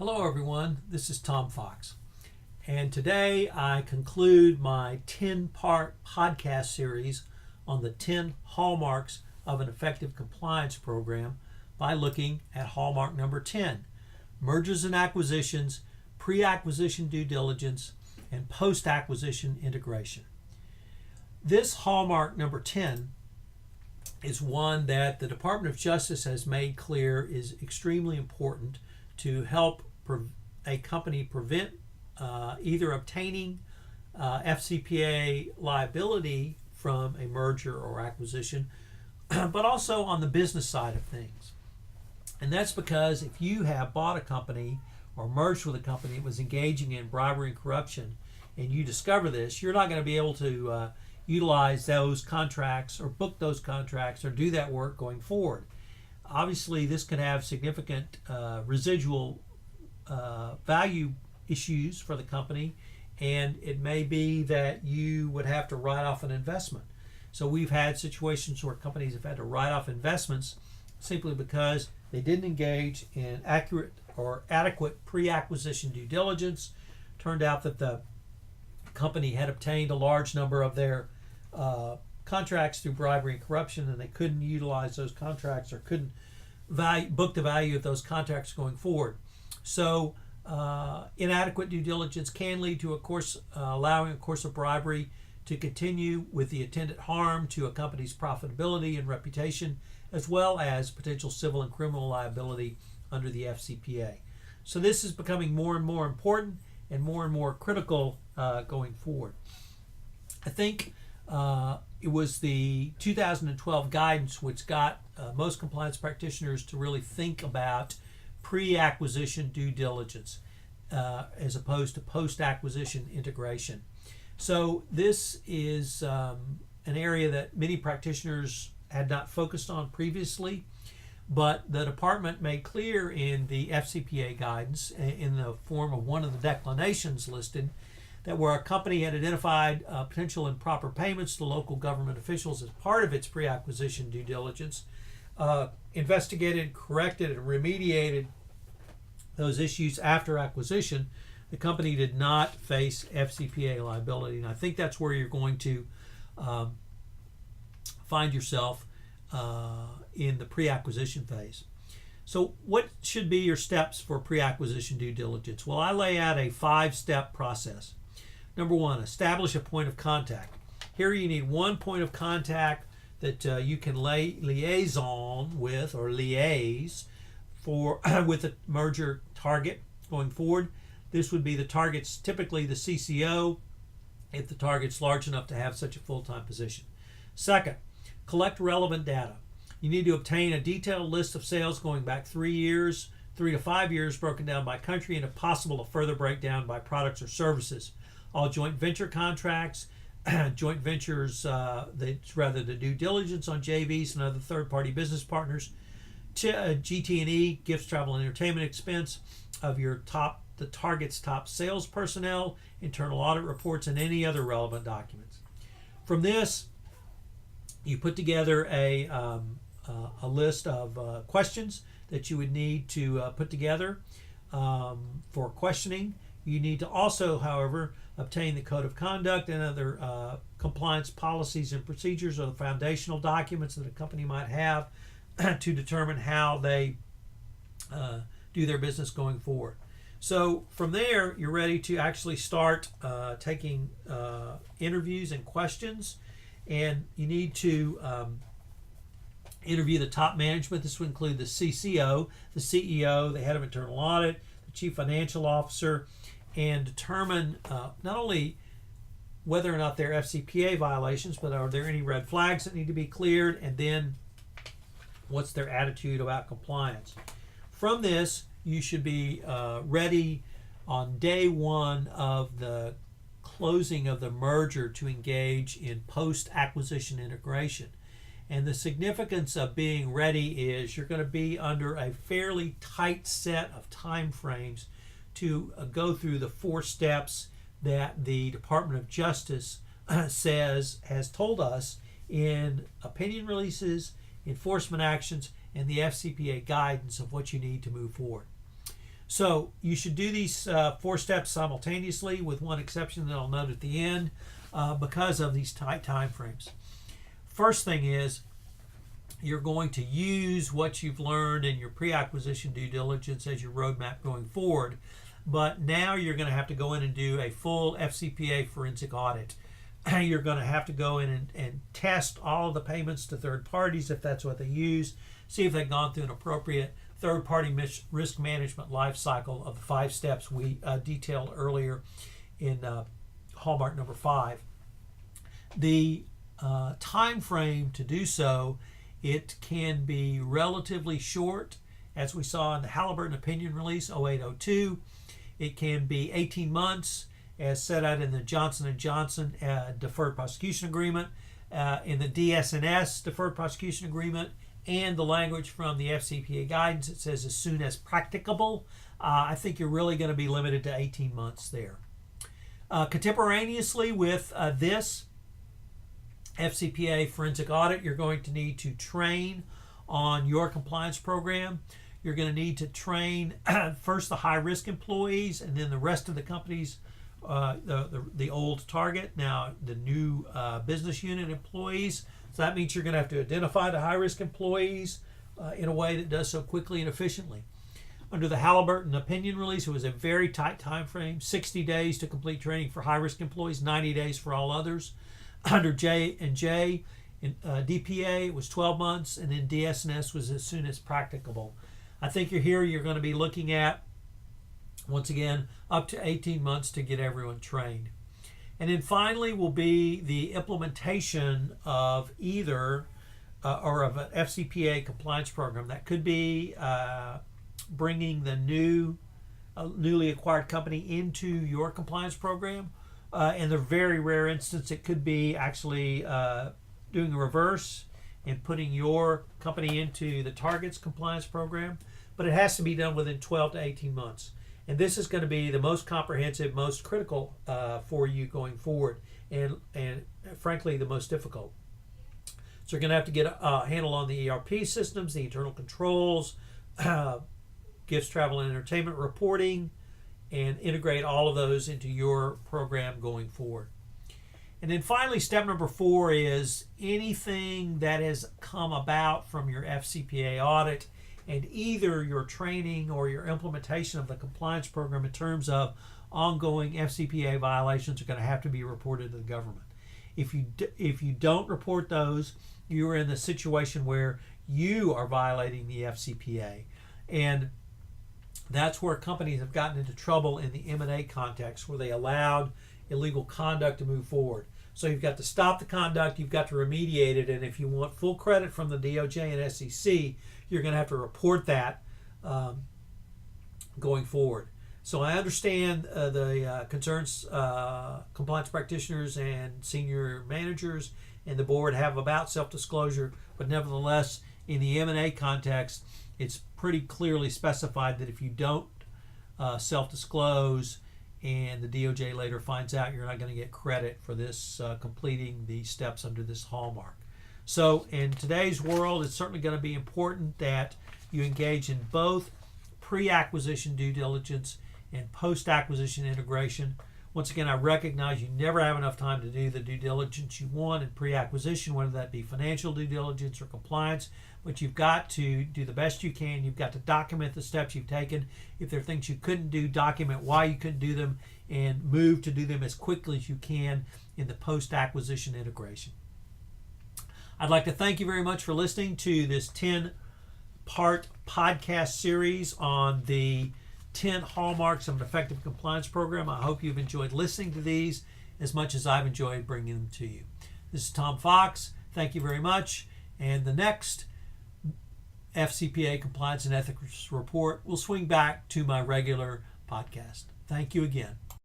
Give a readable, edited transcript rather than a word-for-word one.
Hello everyone, this is Tom Fox, and today I conclude my 10-part podcast series on the 10 hallmarks of an effective compliance program by looking at hallmark number 10, mergers and acquisitions, pre-acquisition due diligence, and post-acquisition integration. This hallmark number 10 is one that the Department of Justice has made clear is extremely important to help a company prevent either obtaining FCPA liability from a merger or acquisition, but also on the business side of things. And that's because if you have bought a company or merged with a company that was engaging in bribery and corruption, and you discover this, you're not going to be able to utilize those contracts or book those contracts or do that work going forward. Obviously, this could have significant residual value issues for the company, and it may be that you would have to write off an investment. So we've had situations where companies have had to write off investments simply because they didn't engage in accurate or adequate pre-acquisition due diligence. Turned out that the company had obtained a large number of their contracts through bribery and corruption, and they couldn't utilize those contracts or couldn't book the value of those contracts going forward. So inadequate due diligence can lead to allowing a course of bribery to continue with the attendant harm to a company's profitability and reputation, as well as potential civil and criminal liability under the FCPA. So this is becoming more and more important and more critical going forward. I think it was the 2012 guidance which got most compliance practitioners to really think about pre-acquisition due diligence as opposed to post-acquisition integration. So this is an area that many practitioners had not focused on previously, but the department made clear in the FCPA guidance in the form of one of the declinations listed that where a company had identified potential improper payments to local government officials as part of its pre-acquisition due diligence, investigated, corrected, and remediated those issues after acquisition, the company did not face FCPA liability. And I think that's where you're going to find yourself in the pre-acquisition phase. So what should be your steps for pre-acquisition due diligence? Well, I lay out a 5-step process. Number 1, establish a point of contact. Here you need one point of contact that you can liaison with or liaise with a merger target going forward. This would be the target's typically the CCO if the target's large enough to have such a full-time position. Second, collect relevant data. You need to obtain a detailed list of sales going back 3 to 5 years, broken down by country, and if possible, a further breakdown by products or services. All joint venture contracts, joint ventures, the due diligence on JVs and other third-party business partners, GT&E, gifts, travel, and entertainment expense of the target's top sales personnel, internal audit reports, and any other relevant documents. From this, you put together a list of questions that you would need to put together for questioning. You need to also, however, obtain the code of conduct and other compliance policies and procedures or the foundational documents that a company might have to determine how they do their business going forward. So from there, you're ready to actually start taking interviews and questions, and you need to interview the top management. This would include the CCO, the CEO, the head of internal audit, the chief financial officer, and determine not only whether or not they're FCPA violations, but are there any red flags that need to be cleared, and then what's their attitude about compliance. From this, you should be ready on day 1 of the closing of the merger to engage in post-acquisition integration. And the significance of being ready is you're going to be under a fairly tight set of time frames to go through the 4 steps that the Department of Justice has told us in opinion releases, enforcement actions, and the FCPA guidance of what you need to move forward. So you should do these 4 steps simultaneously, with one exception that I'll note at the end, because of these tight time frames. First thing is, you're going to use what you've learned in your pre-acquisition due diligence as your roadmap going forward. But now you're going to have to go in and do a full FCPA forensic audit. You're going to have to go in and test all of the payments to third parties, if that's what they use, see if they've gone through an appropriate third-party risk management life cycle of the 5 steps we detailed earlier in Hallmark number 5. The time frame to do so, it can be relatively short, as we saw in the Halliburton opinion release 0802. It can be 18 months, as set out in the Johnson & Johnson Deferred Prosecution Agreement, in the DS&S Deferred Prosecution Agreement, and the language from the FCPA Guidance. It says as soon as practicable. I think you're really going to be limited to 18 months there. Contemporaneously with this FCPA forensic audit, you're going to need to train on your compliance program. You're going to need to train first the high-risk employees, and then the rest of the company's the old target, now the new business unit employees. So that means you're going to have to identify the high-risk employees in a way that does so quickly and efficiently. Under the Halliburton opinion release, it was a very tight time frame, 60 days to complete training for high-risk employees, 90 days for all others. Under J&J in DPA, it was 12 months, and then DS&S was as soon as practicable. I think you're going to be looking at, once again, up to 18 months to get everyone trained. And then finally will be the implementation of either or of an FCPA compliance program. That could be bringing the newly acquired company into your compliance program. In the very rare instance, it could be actually doing the reverse and putting your company into the target's compliance program. But it has to be done within 12 to 18 months. And this is going to be the most comprehensive, most critical for you going forward, and frankly, the most difficult. So you're going to have to get a handle on the ERP systems, the internal controls, gifts, travel, and entertainment reporting, and integrate all of those into your program going forward. And then finally, step number 4 is anything that has come about from your FCPA audit and either your training or your implementation of the compliance program in terms of ongoing FCPA violations are going to have to be reported to the government. If you don't report those, you're in the situation where you are violating the FCPA. And that's where companies have gotten into trouble in the M&A context, where they allowed illegal conduct to move forward. So you've got to stop the conduct, you've got to remediate it, and if you want full credit from the DOJ and SEC, you're going to have to report that going forward. So I understand the concerns compliance practitioners and senior managers and the board have about self-disclosure, but nevertheless, in the M&A context, it's pretty clearly specified that if you don't self-disclose and the DOJ later finds out, you're not going to get credit for this completing the steps under this Hallmark. So in today's world, it's certainly going to be important that you engage in both pre-acquisition due diligence and post-acquisition integration. Once again, I recognize you never have enough time to do the due diligence you want in pre-acquisition, whether that be financial due diligence or compliance, but you've got to do the best you can. You've got to document the steps you've taken. If there are things you couldn't do, document why you couldn't do them and move to do them as quickly as you can in the post-acquisition integration. I'd like to thank you very much for listening to this 10-part podcast series on the 10 hallmarks of an effective compliance program. I hope you've enjoyed listening to these as much as I've enjoyed bringing them to you. This is Tom Fox. Thank you very much. And the next FCPA Compliance and Ethics Report will swing back to my regular podcast. Thank you again.